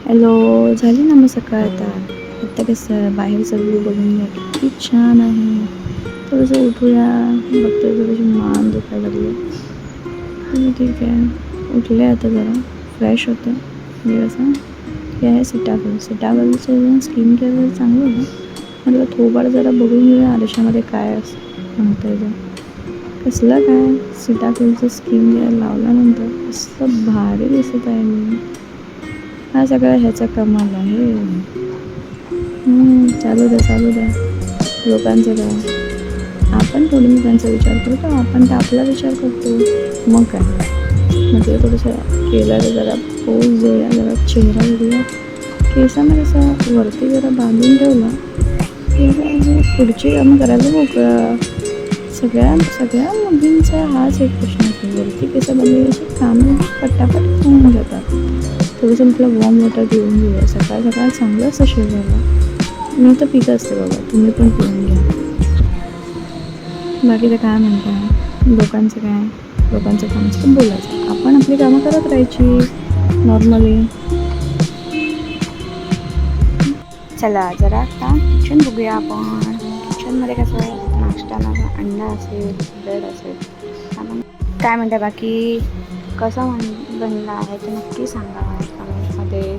Hello, झाली ना मग सकाळ आता कसं बाहेरचं व्यू बघून घ्या किती छान आहे. थोडंसं उठूया, बघते थोडीशी मान दुखायला लागली. ठीक आहे, उठले आता जरा फ्रेश होते. म्हणजे कसं हे आहे सीताफळचं स्किन केअर जर चांगलं होतं. म्हटलं थोबाड जरा बघून घेऊया आरशामध्ये काय असं म्हणतं ते. कसलं काय सीताफळचं स्किन केअर लावल्यानंतर असं भारी दिसत आहे मी. हा सगळा ह्याचा कमाल आहे. चालू द्या लोकांचं काय. आपण थोडी मी त्यांचा विचार करतो, आपण तर आपला विचार करतो. मग काय म्हटलं थोडंसं केलं तर जरा पोज देऊया, जरा चेहरा बघूया. केसांना कसं वरती जरा बांधून ठेवलं की पुढची कामं करायला मोकळं. सगळ्या मुलींचा हाच एक प्रश्न असतो, वरती केस बांधली अशी कामं पटापट होऊन जातात. थोडंसं म्हटलं वॉर्म वॉटर पिऊन घेऊया सकाळ सकाळ, चांगलं असतं शरीराला. मी तर पित असते बाबा, तुम्ही पण पिऊन घ्या. बाकी तर काय म्हणता, लोकांचं काम असतं बोलायचं, आपण आपली कामं करत राहायची नॉर्मली. चला जरा आता किचन बघूया आपण. किचनमध्ये कसं नाश्त्याला अंडा असेल, ब्रेड असेल. आपण काय म्हणता बाकी, कसा बनला आहे ते नक्की सांगा कमेंट्समध्ये.